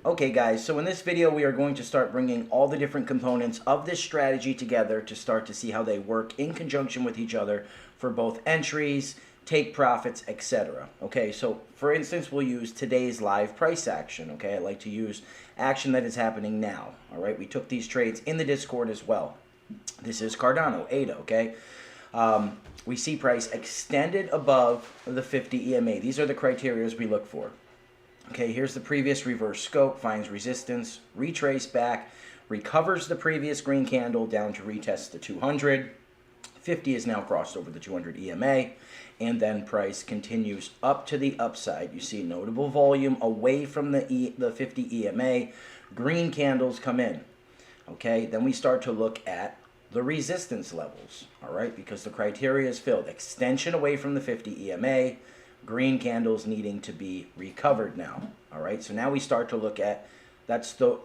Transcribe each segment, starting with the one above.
Okay guys, so in this video we are going to start bringing all the different components of this strategy together to start to see how they work in conjunction with each other for both entries, take profits, etc. Okay, so for instance we'll use today's live price action. Okay, I like to use action that is happening now. Alright, we took these trades in the Discord as well. This is Cardano, ADA, okay? We see price extended above the 50 EMA. These are the criteria we look for. Okay, here's the previous reverse scope, finds resistance, retrace back, recovers the previous green candle down to retest the 200. 50 is now crossed over the 200 EMA, and then price continues up to the upside. You see notable volume away from the 50 EMA. Green candles come in. Okay, then we start to look at the resistance levels, all right, because the criteria is filled. Extension away from the 50 EMA, green candles needing to be recovered now. All right, so now we start to look at that's the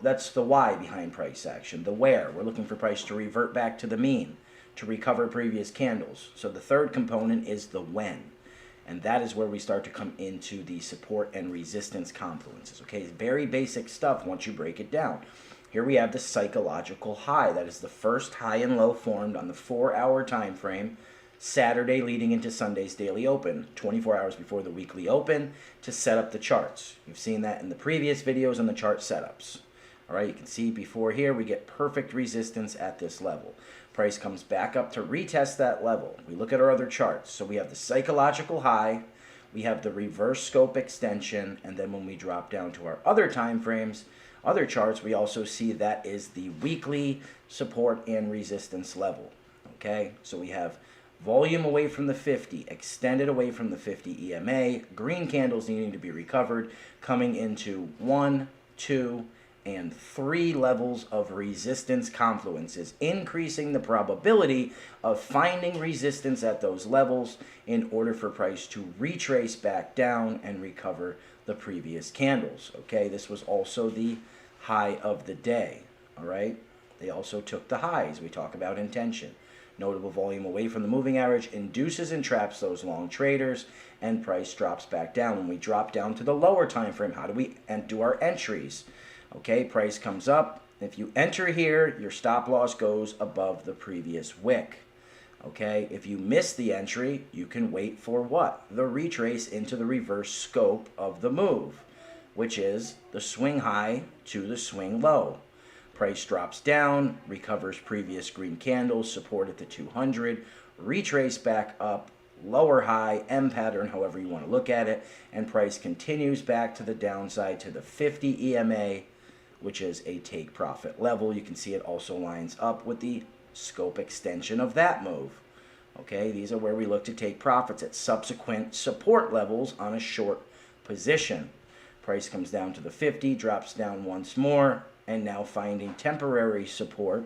why behind price action. The where, we're looking for price to revert back to the mean, to recover previous candles. So the third component is the when, and that is where we start to come into the support and resistance confluences. Okay, very basic stuff once you break it down. Here we have the psychological high. That is the first high and low formed on the 4-hour time frame, Saturday leading into Sunday's daily open, 24 hours before the weekly open, to set up the charts. You've seen that in the previous videos on the chart setups. All right, you can see before here we get perfect resistance at this level. Price comes back up to retest that level. We look at our other charts. So we have the psychological high, we have the reverse scope extension, and then when we drop down to our other time frames, other charts, we also see that is the weekly support and resistance level. Okay, so we have volume away from the 50, extended away from the 50 EMA, green candles needing to be recovered, coming into 1, 2, and 3 levels of resistance confluences, increasing the probability of finding resistance at those levels in order for price to retrace back down and recover the previous candles. Okay, this was also the high of the day. All right, they also took the highs. We talk about intention. Notable volume away from the moving average induces and traps those long traders, and price drops back down. When we drop down to the lower time frame, how do we do our entries? Okay, price comes up. If you enter here, your stop loss goes above the previous wick. Okay, if you miss the entry, you can wait for what? The retrace into the reverse scope of the move, which is the swing high to the swing low. Price drops down, recovers previous green candles, support at the 200, retrace back up, lower high, M pattern, however you want to look at it, and price continues back to the downside to the 50 EMA, which is a take profit level. You can see it also lines up with the scope extension of that move. Okay, these are where we look to take profits at subsequent support levels on a short position. Price comes down to the 50, drops down once more, and now finding temporary support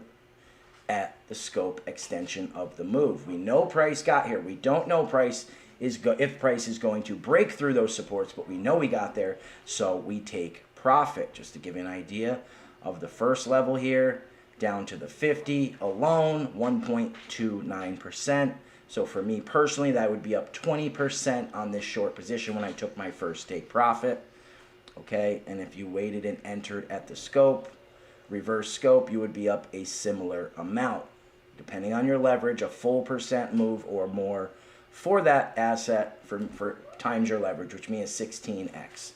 at the scope extension of the move. We know price got here. We don't know price is if price is going to break through those supports, but we know we got there, so we take profit. Just to give you an idea of the first level here, down to the 50 alone, 1.29%. So for me personally, that would be up 20% on this short position when I took my first take profit. Okay, and if you waited and entered at the scope, reverse scope, you would be up a similar amount. Depending on your leverage, a full percent move or more for that asset for times your leverage, which means 16x.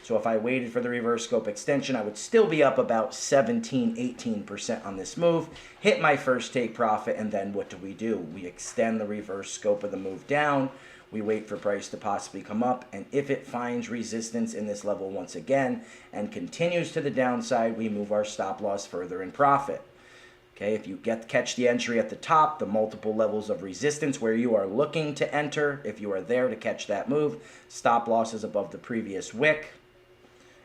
So if I waited for the reverse scope extension, I would still be up about 17, 18% on this move, hit my first take profit, and then what do? We extend the reverse scope of the move down. We wait for price to possibly come up, and if it finds resistance in this level once again and continues to the downside, we move our stop loss further in profit. Okay, if you catch the entry at the top, the multiple levels of resistance where you are looking to enter, if you are there to catch that move, stop loss is above the previous wick.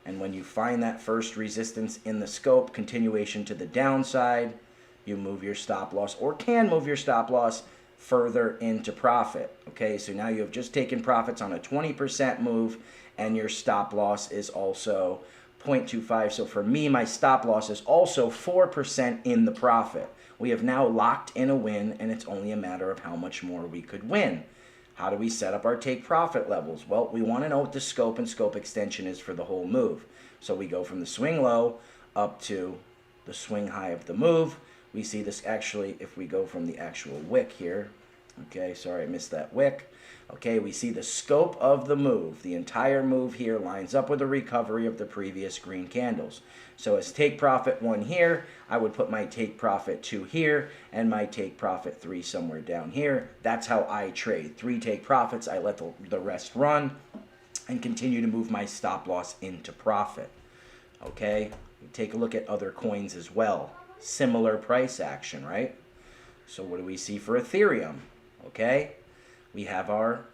And when you find that first resistance in the scope, continuation to the downside, you move your stop loss, or can move your stop loss further into profit. Okay, so now you have just taken profits on a 20% move, and your stop loss is also 0.25. So for me, my stop loss is also 4% in the profit. We have now locked in a win, and it's only a matter of how much more we could win. How do we set up our take profit levels? Well, we want to know what the scope and scope extension is for the whole move. So we go from the swing low up to the swing high of the move. We see this actually, if we go from the actual wick here, okay, sorry I missed that wick. Okay, we see the scope of the move. The entire move here lines up with the recovery of the previous green candles. So as take profit 1 here, I would put my take profit 2 here and my take profit 3 somewhere down here. That's how I trade. 3 take profits, I let the rest run and continue to move my stop loss into profit. Okay, take a look at other coins as well. Similar price action, right? So what do we see for Ethereum? Okay, we have our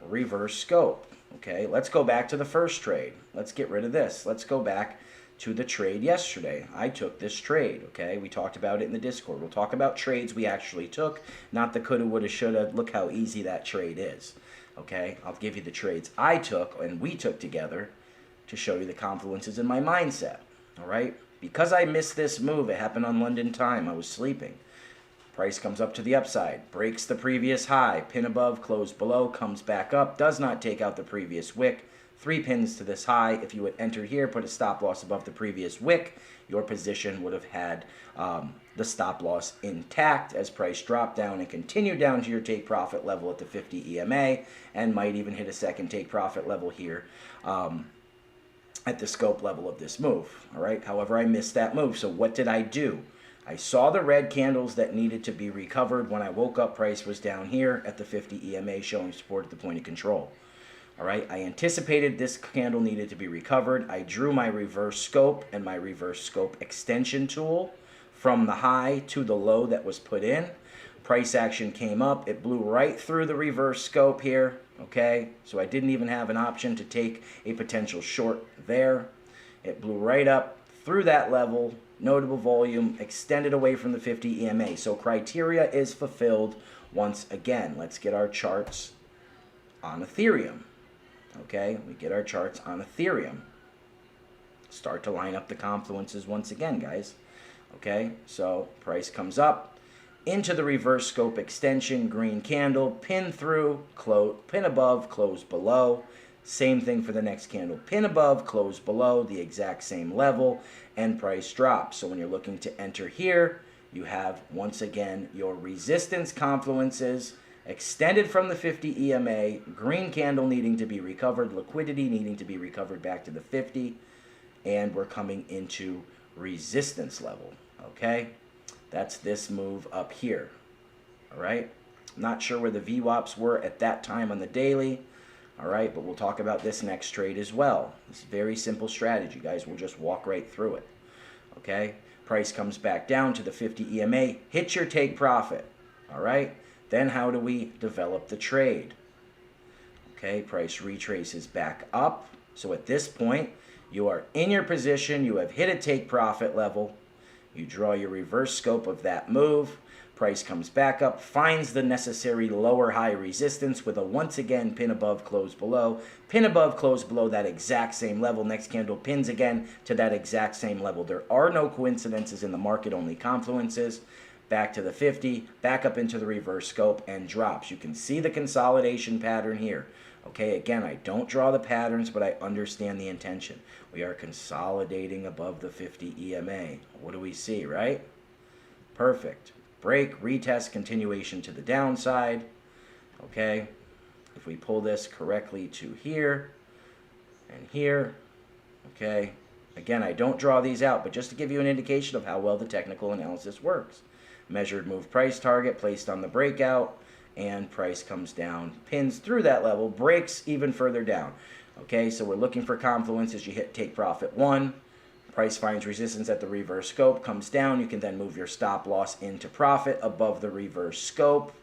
reverse scope. Okay, let's go back to the first trade. Let's get rid of this. Let's go back to the trade yesterday. I took this trade, okay? We talked about it in the Discord. We'll talk about trades we actually took, not the coulda, woulda, shoulda. Look how easy that trade is, okay? I'll give you the trades I took and we took together to show you the confluences in my mindset, all right? Because I missed this move, it happened on London time. I was sleeping. Price comes up to the upside, breaks the previous high, pin above, close below, comes back up, does not take out the previous wick. 3 pins to this high. If you would enter here, put a stop loss above the previous wick, your position would have had the stop loss intact as price dropped down and continued down to your take profit level at the 50 EMA and might even hit a second take profit level here at the scope level of this move. All right. However, I missed that move. So what did I do? I saw the red candles that needed to be recovered. When I woke up, price was down here at the 50 EMA showing support at the point of control. All right, I anticipated this candle needed to be recovered. I drew my reverse scope and my reverse scope extension tool from the high to the low that was put in. Price action came up. It blew right through the reverse scope here, okay? So I didn't even have an option to take a potential short there. It blew right up through that level, notable volume, extended away from the 50 EMA. So criteria is fulfilled once again. Let's get our charts on Ethereum. Okay, we get our charts on Ethereum. Start to line up the confluences once again, guys. Okay, so price comes up into the reverse scope extension, green candle, pin through, pin above, close below. Same thing for the next candle. Pin above, close below, the exact same level, and price drops. So when you're looking to enter here, you have, once again, your resistance confluences extended from the 50 EMA, green candle needing to be recovered, liquidity needing to be recovered back to the 50, and we're coming into resistance level, okay? That's this move up here, all right? Not sure where the VWAPs were at that time on the daily, all right, but we'll talk about this next trade as well. It's a very simple strategy, guys. We'll just walk right through it, okay? Price comes back down to the 50 EMA, hit your take profit, all right? Then how do we develop the trade? Okay, price retraces back up. So at this point, you are in your position. You have hit a take profit level. You draw your reverse scope of that move. Price comes back up, finds the necessary lower high resistance with a once again pin above, close below. Pin above, close below that exact same level. Next candle pins again to that exact same level. There are no coincidences in the market, only confluences. Back to the 50, back up into the reverse scope, and drops. You can see the consolidation pattern here. Okay, again, I don't draw the patterns, but I understand the intention. We are consolidating above the 50 EMA. What do we see, right? Perfect. Break, retest, continuation to the downside. Okay, if we pull this correctly to here and here, okay. Again, I don't draw these out, but just to give you an indication of how well the technical analysis works. Measured move price target placed on the breakout, and price comes down, pins through that level, breaks even further down. Okay, so we're looking for confluence as you hit take profit 1. Price finds resistance at the reverse scope, comes down. You can then move your stop loss into profit above the reverse scope.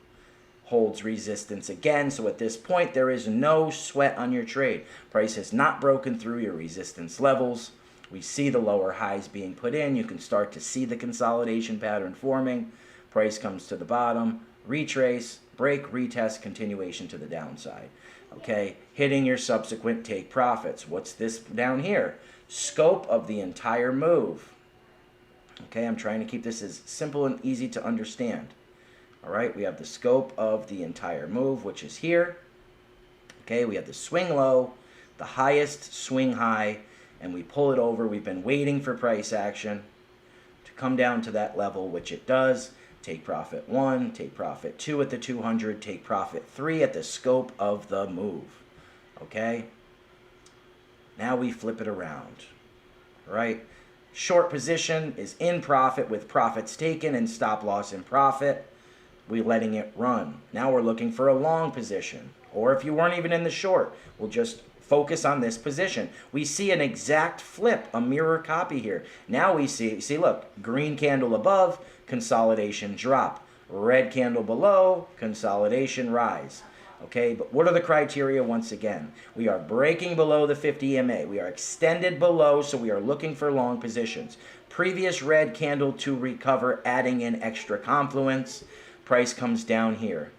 Holds resistance again. So at this point, there is no sweat on your trade. Price has not broken through your resistance levels. We see the lower highs being put in. You can start to see the consolidation pattern forming. Price comes to the bottom, retrace, break, retest, continuation to the downside. Okay, hitting your subsequent take profits. What's this down here? Scope of the entire move. Okay, I'm trying to keep this as simple and easy to understand. All right, we have the scope of the entire move, which is here. Okay, we have the swing low, the highest swing high, and we pull it over. We've been waiting for price action to come down to that level, which it does. Take profit 1, take profit 2 at the 200, take profit 3 at the scope of the move. Okay? Now we flip it around. Right? Short position is in profit with profits taken and stop loss in profit. We're letting it run. Now we're looking for a long position. Or if you weren't even in the short, we'll just focus on this position. We see an exact flip, a mirror copy here. Now we see look, green candle above, consolidation drop. Red candle below, consolidation rise. Okay, but what are the criteria once again? We are breaking below the 50 EMA. We are extended below, so we are looking for long positions. Previous red candle to recover, adding in extra confluence. Price comes down here.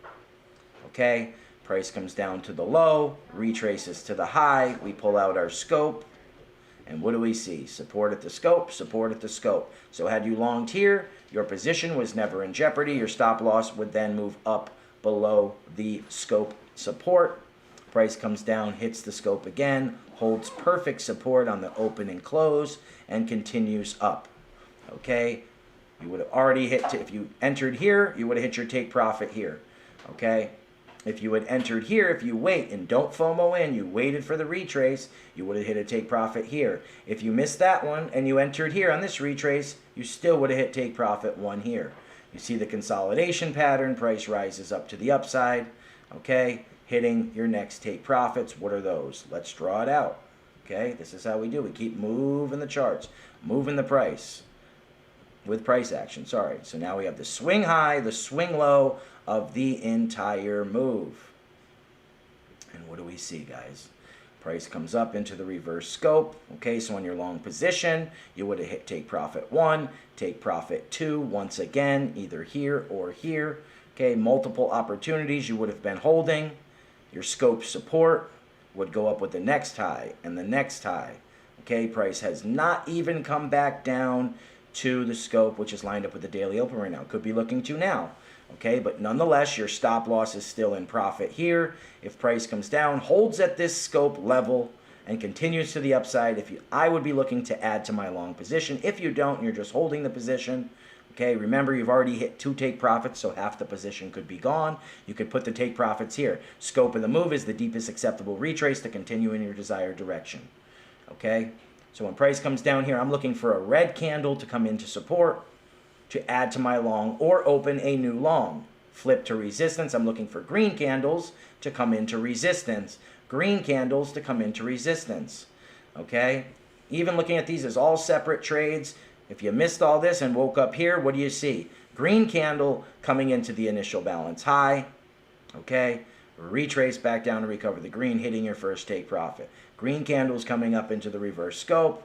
Okay, price comes down to the low, retraces to the high. We pull out our scope. And what do we see? Support at the scope, support at the scope. So had you longed here, your position was never in jeopardy. Your stop loss would then move up below the scope support. Price comes down, hits the scope again, holds perfect support on the open and close, and continues up. Okay? You would have already hit, if you entered here, you would have hit your take profit here. Okay? If you had entered here, if you wait and don't FOMO in, you waited for the retrace, you would have hit a take profit here. If you missed that one and you entered here on this retrace, you still would have hit take profit 1 here. You see the consolidation pattern, price rises up to the upside, okay, hitting your next take profits. What are those? Let's draw it out, okay? This is how we do. We keep moving the charts, moving the price with price action, sorry. So now we have the swing high, the swing low of the entire move. And what do we see, guys? Price comes up into the reverse scope. Okay, so on your long position, you would have hit take profit 1, take profit 2, once again, either here or here. Okay, multiple opportunities you would have been holding. Your scope support would go up with the next high and the next high. Okay, price has not even come back down to the scope, which is lined up with the daily open right now. Could be looking to now. Okay, but nonetheless, your stop loss is still in profit here. If price comes down, holds at this scope level, and continues to the upside, I would be looking to add to my long position. If you don't, and you're just holding the position, okay, remember you've already hit 2 take profits, so half the position could be gone. You could put the take profits here. Scope of the move is the deepest acceptable retrace to continue in your desired direction. Okay, so when price comes down here, I'm looking for a red candle to come into support, to add to my long or open a new long. Flip to resistance. I'm looking for green candles to come into resistance. Green candles to come into resistance. Okay? Even looking at these as all separate trades, if you missed all this and woke up here, what do you see? Green candle coming into the initial balance high. Okay? Retrace back down to recover the green, hitting your first take profit. Green candles coming up into the reverse scope.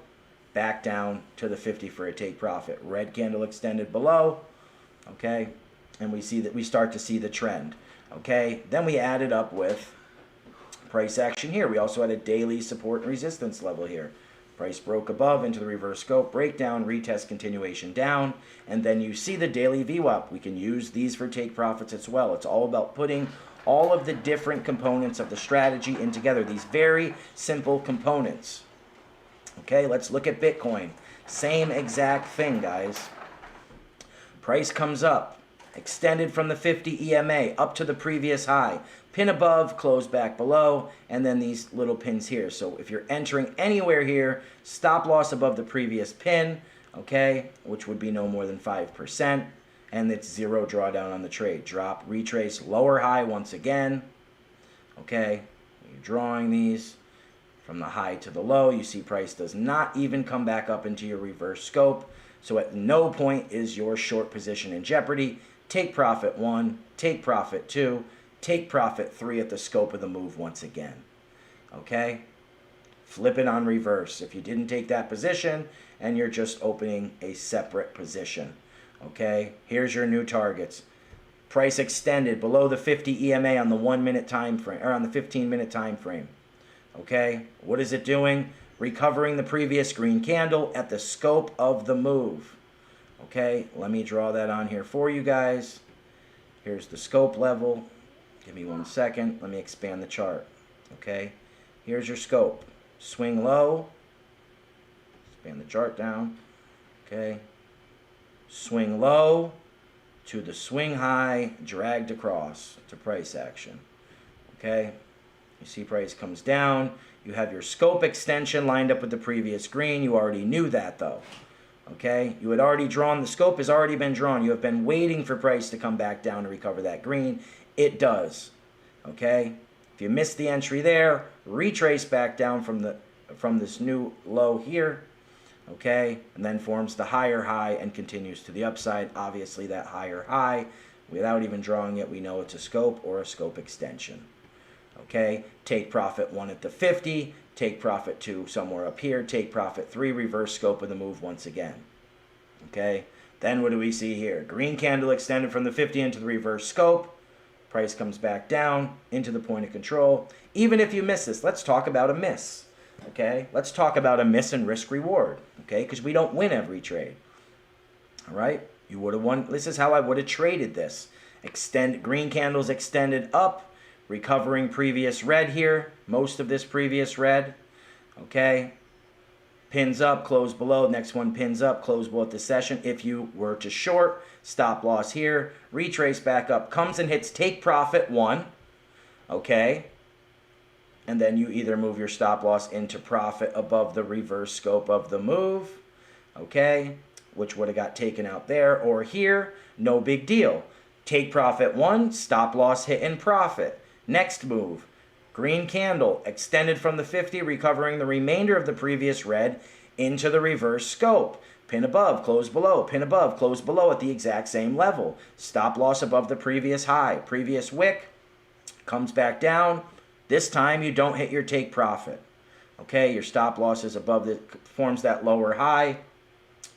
Back down to the 50 for a take profit. Red candle extended below, okay? And we see that we start to see the trend, okay? Then we added up with price action here. We also had a daily support and resistance level here. Price broke above into the reverse scope, breakdown, retest, continuation down, and then you see the daily VWAP. We can use these for take profits as well. It's all about putting all of the different components of the strategy in together, these very simple components. Okay, let's look at Bitcoin. Same exact thing, guys. Price comes up, extended from the 50 EMA up to the previous high. Pin above, close back below, and then these little pins here. So if you're entering anywhere here, stop loss above the previous pin, okay, which would be no more than 5%, and it's 0 drawdown on the trade. Drop, retrace, lower high once again, okay, you're drawing these. From the high to the low, you see price does not even come back up into your reverse scope. So at no point is your short position in jeopardy. Take profit 1, take profit 2, take profit 3 at the scope of the move once again. Okay? Flip it on reverse. If you didn't take that position and you're just opening a separate position. Okay? Here's your new targets. Price extended below the 50 EMA on the 1 minute time frame, or on the 15-minute time frame. Okay, what is it doing? Recovering the previous green candle at the scope of the move. Okay, let me draw that on here for you guys. Here's the scope level. Give me 1 second. Let me expand the chart. Okay, here's your scope. Swing low, expand the chart down. Okay. Swing low to the swing high, dragged across to price action. Okay. You see price comes down. You have your scope extension lined up with the previous green. You already knew that though. Okay. You had already drawn, the scope has already been drawn. You have been waiting for price to come back down to recover that green. It does. Okay. If you missed the entry there, retrace back down from this new low here. Okay, and then forms the higher high and continues to the upside. Obviously that higher high, without even drawing it, we know it's a scope or a scope extension. Okay, take profit 1 at the 50, take profit 2 somewhere up here, take profit 3, reverse scope of the move once again. Okay, then what do we see here? Green candle extended from the 50 into the reverse scope. Price comes back down into the point of control. Even if you miss this, let's talk about a miss. Okay, let's talk about a miss and risk reward. Okay, because we don't win every trade. All right, you would have won. This is how I would have traded this. Green candles extended up, recovering previous red here. Most of this previous red. Okay, pins up, close below. Next one pins up, close below at the session. If you were to short, stop loss here. Retrace back up, comes and hits take profit 1. Okay. And then you either move your stop loss into profit above the reverse scope of the move, okay, which would have got taken out there, or here, no big deal. Take profit 1, stop loss hit in profit. Next move, green candle, extended from the 50, recovering the remainder of the previous red into the reverse scope. Pin above, close below, pin above, close below at the exact same level. Stop loss above the previous high. Previous wick comes back down. This time you don't hit your take profit. Okay, your stop loss is above the, forms that lower high,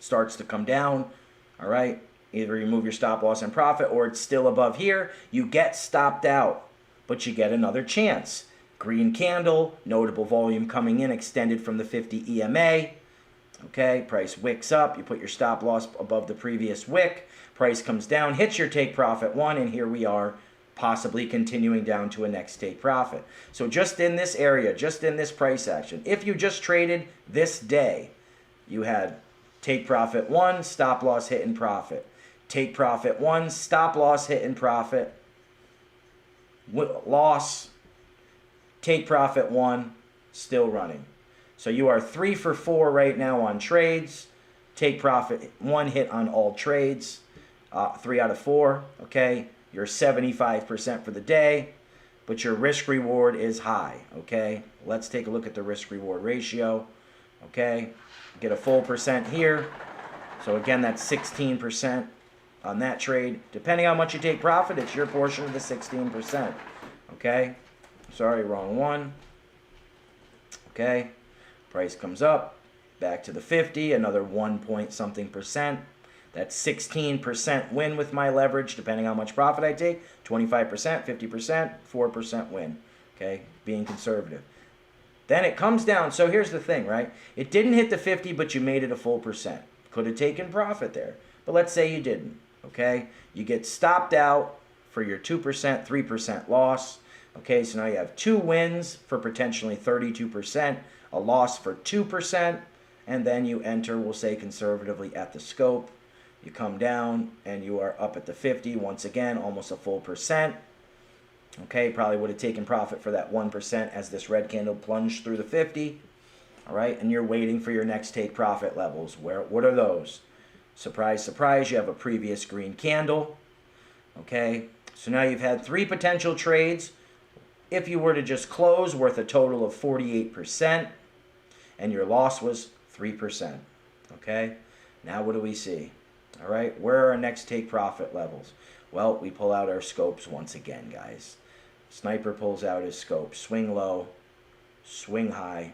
starts to come down. All right, either you move your stop loss and profit or it's still above here. You get stopped out, but you get another chance. Green candle, notable volume coming in, extended from the 50 EMA. Okay, price wicks up. You put your stop loss above the previous wick. Price comes down, hits your take profit 1, and here we are, possibly continuing down to a next take profit. So just in this area, just in this price action, if you just traded this day, you had take profit 1, stop loss hit in profit. Take profit 1, stop loss hit in profit. Loss, take profit 1, still running. So you are 3 for 4 right now on trades. Take profit 1 hit on all trades. 3 out of 4, okay? You're 75% for the day, but your risk reward is high, okay? Let's take a look at the risk reward ratio, okay? Get a full percent here. So again, that's 16% on that trade. Depending on how much you take profit, it's your portion of the 16%, okay? Sorry, wrong one. Okay, price comes up, back to the 50, another 1 point something percent. That's 16% win with my leverage, depending on how much profit I take. 25%, 50%, 4% win. Okay, being conservative. Then it comes down. So here's the thing, right? It didn't hit the 50, but you made it a full percent. Could have taken profit there. But let's say you didn't. Okay, you get stopped out for your 2%, 3% loss. Okay, so now you have 2 wins for potentially 32%, a loss for 2%, and then you enter, we'll say conservatively, at the scope. You come down and you are up at the 50. Once again, almost a full percent. Okay, probably would have taken profit for that 1% as this red candle plunged through the 50. All right, and you're waiting for your next take profit levels. What are those? Surprise, surprise, you have a previous green candle. Okay, so now you've had 3 potential trades. If you were to just close, worth a total of 48%, and your loss was 3%. Okay, now what do we see? All right, where are our next take profit levels? Well, we pull out our scopes once again, guys. Sniper pulls out his scope. Swing low, swing high.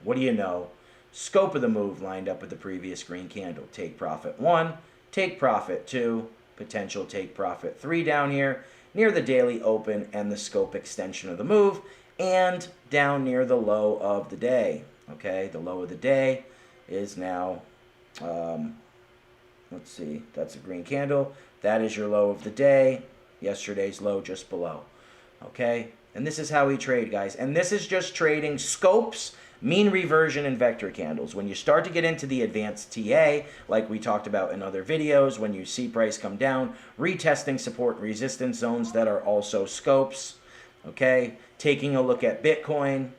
What do you know? Scope of the move lined up with the previous green candle. Take profit 1, take profit 2, potential take profit 3 down here, near the daily open and the scope extension of the move, and down near the low of the day. Okay, the low of the day is now... let's see, that's a green candle. That is your low of the day. Yesterday's low just below. Okay, and this is how we trade, guys. And this is just trading scopes Mean reversion and vector candles. When you start to get into the advanced TA, like we talked about in other videos, when you see price come down, retesting support and resistance zones that are also scopes. Okay, taking a look at Bitcoin.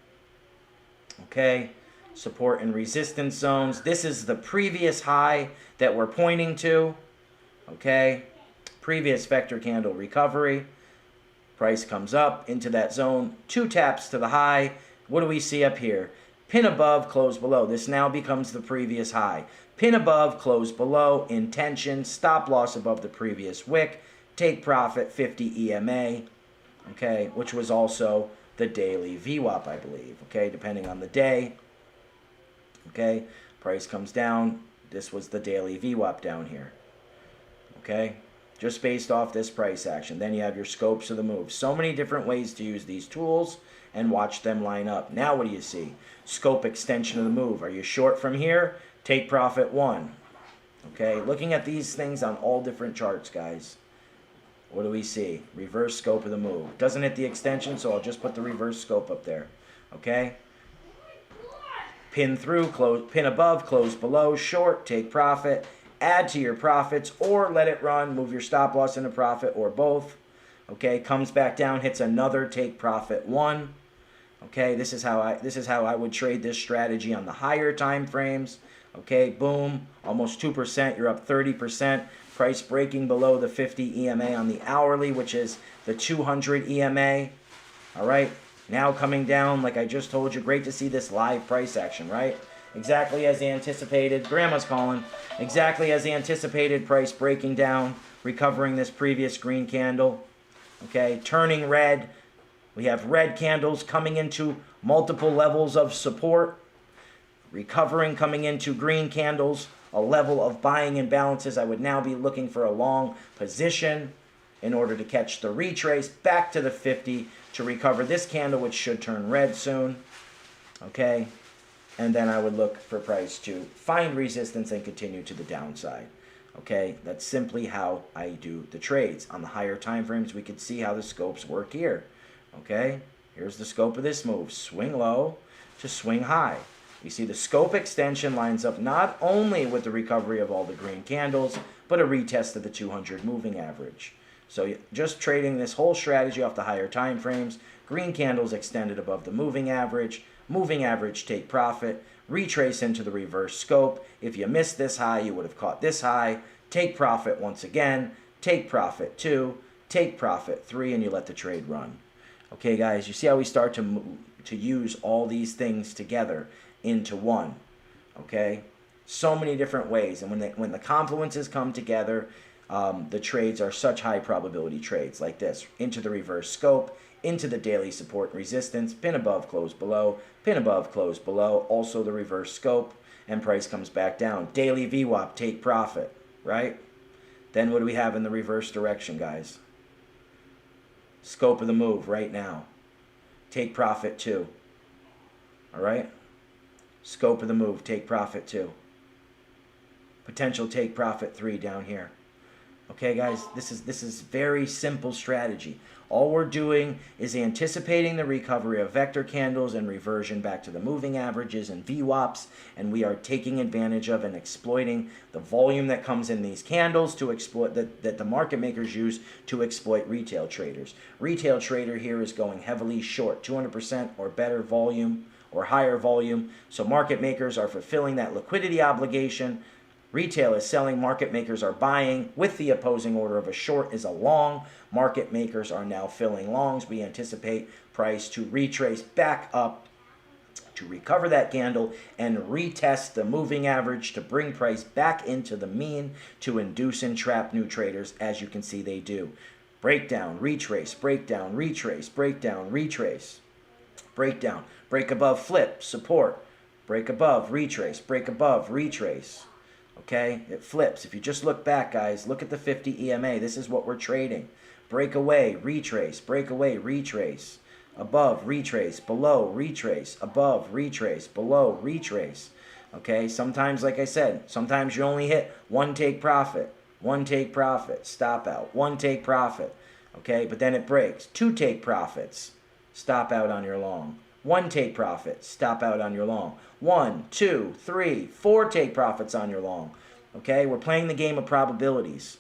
Okay, support and resistance zones. This is the previous high that we're pointing to. Okay, previous vector candle recovery. Price comes up into that zone, 2 taps to the high. What do we see up here? Pin above, close below. This now becomes the previous high. Pin above, close below, intention, stop loss above the previous wick, take profit, 50 EMA, okay, which was also the daily VWAP, I believe, okay, depending on the day. Okay, price comes down. This was the daily VWAP down here. Okay, just based off this price action. Then you have your scopes of the move. So many different ways to use these tools and watch them line up. Now what do you see? Scope extension of the move. Are you short from here? Take profit 1. Okay, looking at these things on all different charts, guys. What do we see? Reverse scope of the move. Doesn't hit the extension, so I'll just put the reverse scope up there. Okay? Pin through, close, pin above, close below, short, take profit, add to your profits, or let it run, move your stop loss into profit, or both. Okay, comes back down, hits another take profit 1. Okay, this is how I would trade this strategy on the higher time frames. Okay, boom, almost 2%, you're up 30%. Price breaking below the 50 EMA on the hourly, which is the 200 EMA. All right, now coming down, like I just told you, great to see this live price action, right? Exactly as anticipated. Grandma's calling. Exactly as anticipated, price breaking down, recovering this previous green candle. Okay, turning red. We have red candles coming into multiple levels of support. Recovering, coming into green candles, a level of buying imbalances. I would now be looking for a long position in order to catch the retrace back to the 50 to recover this candle, which should turn red soon. Okay, and then I would look for price to find resistance and continue to the downside. Okay, that's simply how I do the trades. On the higher time frames, we can see how the scopes work here. Okay, here's the scope of this move. Swing low to swing high. You see the scope extension lines up not only with the recovery of all the green candles, but a retest of the 200 moving average. So just trading this whole strategy off the higher time frames, green candles extended above the moving average take profit, retrace into the reverse scope. If you missed this high, you would have caught this high, take profit once again, take profit 2, take profit 3, and you let the trade run. Okay, guys, you see how we start to use all these things together into one. Okay, so many different ways, and when the confluences come together, the trades are such high probability trades like this. Into the reverse scope, into the daily support and resistance, pin above, close below, pin above, close below, also the reverse scope, and price comes back down. Daily VWAP, take profit, right? Then what do we have in the reverse direction, guys? Scope of the move right now. Take profit 2. All right? Scope of the move, take profit 2. Potential take profit 3 down here. Okay, guys, this is very simple strategy. All we're doing is anticipating the recovery of vector candles and reversion back to the moving averages and VWAPs, and we are taking advantage of and exploiting the volume that comes in these candles to exploit that the market makers use to exploit retail traders. Retail trader here is going heavily short, 200% or better volume or higher volume. So market makers are fulfilling that liquidity obligation. Retail is selling, market makers are buying. With the opposing order of a short is a long. Market makers are now filling longs. We anticipate price to retrace back up to recover that candle and retest the moving average to bring price back into the mean to induce and trap new traders, as you can see they do. Breakdown, retrace, breakdown, retrace, breakdown, retrace, breakdown, break above, flip, support, break above, retrace, break above, retrace. Okay, it flips. If you just look back, guys, look at the 50 EMA. This is what we're trading. Break away, retrace, break away, retrace. Above, retrace, below, retrace, above, retrace, below, retrace. Okay, sometimes, like I said, sometimes you only hit one take profit, stop out, one take profit. Okay, but then it breaks. 2 take profits, stop out on your long. 1 take profit, stop out on your long. 1, 2, 3, 4 take profits on your long. Okay, we're playing the game of probabilities.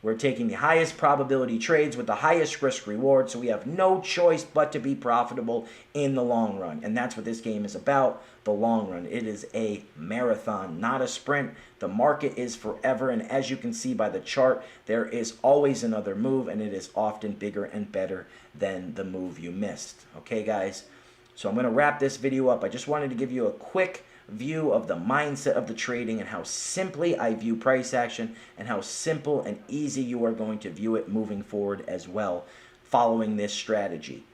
We're taking the highest probability trades with the highest risk reward, so we have no choice but to be profitable in the long run. And that's what this game is about, the long run. It is a marathon, not a sprint. The market is forever, and as you can see by the chart, there is always another move, and it is often bigger and better than the move you missed. Okay, guys? So I'm going to wrap this video up. I just wanted to give you a quick view of the mindset of the trading and how simply I view price action and how simple and easy you are going to view it moving forward as well following this strategy.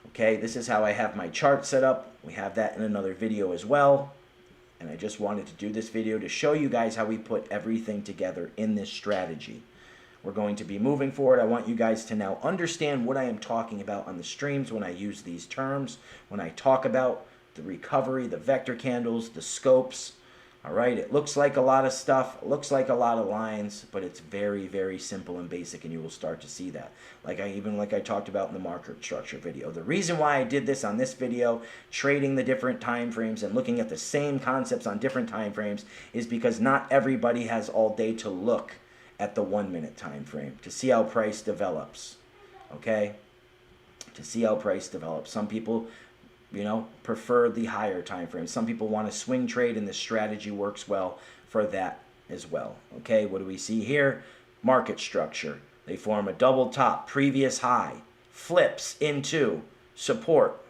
Okay, this is how I have my chart set up. We have that in another video as well. And I just wanted to do this video to show you guys how we put everything together in this strategy. We're going to be moving forward. I want you guys to now understand what I am talking about on the streams when I use these terms, when I talk about the recovery, the vector candles, the scopes. All right, it looks like a lot of stuff, it looks like a lot of lines, but it's very, very simple and basic, and you will start to see that. Like I talked about in the market structure video. The reason why I did this on this video, trading the different time frames and looking at the same concepts on different time frames, is because not everybody has all day to look at the 1 minute time frame to see how price develops. Okay? To see how price develops. Some people, you know, prefer the higher time frame. Some people want to swing trade, and this strategy works well for that as well. Okay, what do we see here? Market structure. They form a double top, previous high, flips into support,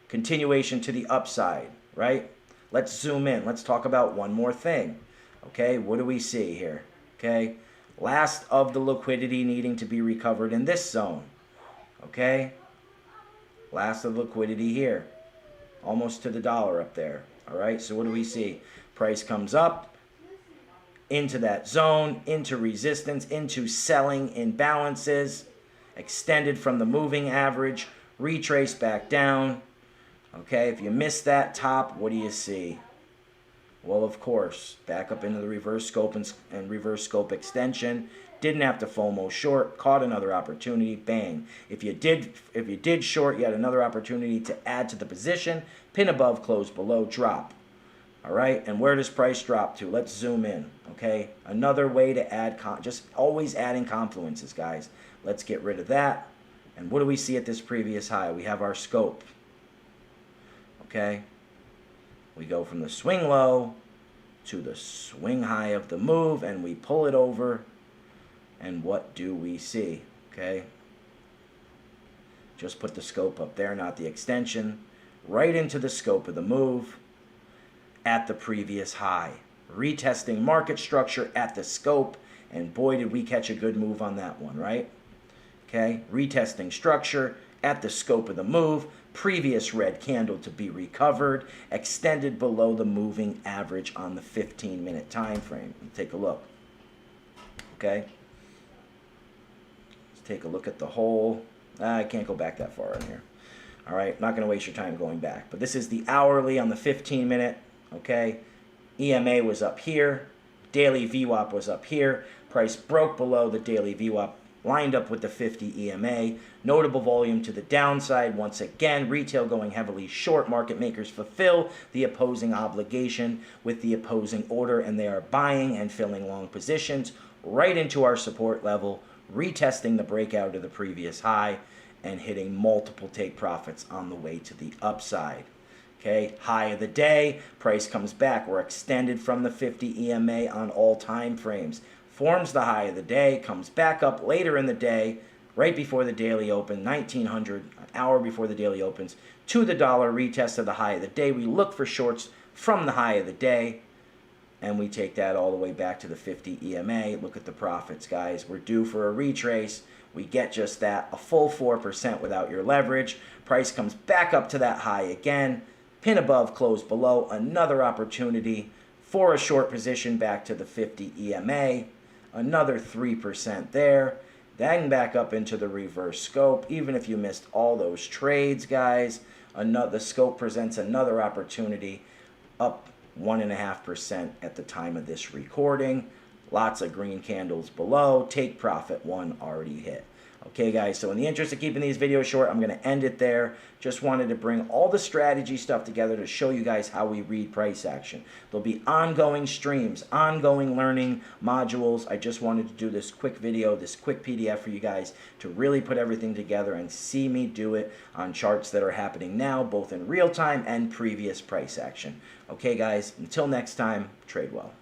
continuation to the upside, right? Let's zoom in. Let's talk about one more thing. Okay, what do we see here? Okay, last of the liquidity needing to be recovered in this zone. Okay, last of the liquidity here. Almost to the dollar up there. All right, so what do we see? Price comes up into that zone, into resistance, into selling imbalances, extended from the moving average, retrace back down. Okay, if you miss that top, what do you see? Well, of course, back up into the reverse scope and reverse scope extension. Didn't have to FOMO short, caught another opportunity, bang. If you did short, you had another opportunity to add to the position, pin above, close below, drop. All right, and where does price drop to? Let's zoom in, okay? Another way to add, just always adding confluences, guys. Let's get rid of that. And what do we see at this previous high? We have our scope, okay? We go from the swing low to the swing high of the move, and we pull it over. And what do we see? Okay, just put the scope up there, not the extension, right into the scope of the move at the previous high. Retesting market structure at the scope, and boy did we catch a good move on that one, right? Okay, retesting structure at the scope of the move, previous red candle to be recovered, extended below the moving average on the 15-minute time frame. Take a look. Okay, take a look at the whole. I can't go back that far in here. All right, not going to waste your time going back. But this is the hourly on the 15-minute. Okay, EMA was up here. Daily VWAP was up here. Price broke below the daily VWAP, lined up with the 50 EMA. Notable volume to the downside. Once again, retail going heavily short. Market makers fulfill the opposing obligation with the opposing order, and they are buying and filling long positions right into our support level, retesting the breakout of the previous high and hitting multiple take profits on the way to the upside. Okay, high of the day, price comes back. We're extended from the 50 EMA on all time frames. Forms the high of the day, comes back up later in the day, right before the daily open, 1900, an hour before the daily opens, to the dollar, retest of the high of the day. We look for shorts from the high of the day, and we take that all the way back to the 50 EMA. Look at the profits, guys. We're due for a retrace. We get just that, a full 4% without your leverage. Price comes back up to that high again. Pin above, close below. Another opportunity for a short position back to the 50 EMA. Another 3% there. Then back up into the reverse scope. Even if you missed all those trades, guys, the scope presents another opportunity up 1.5% at the time of this recording. Lots of green candles below. Take profit one already hit. Okay, guys, so in the interest of keeping these videos short, I'm going to end it there. Just wanted to bring all the strategy stuff together to show you guys how we read price action. There'll be ongoing streams, ongoing learning modules. I just wanted to do this quick video, this quick PDF for you guys to really put everything together and see me do it on charts that are happening now, both in real time and previous price action. Okay, guys, until next time, trade well.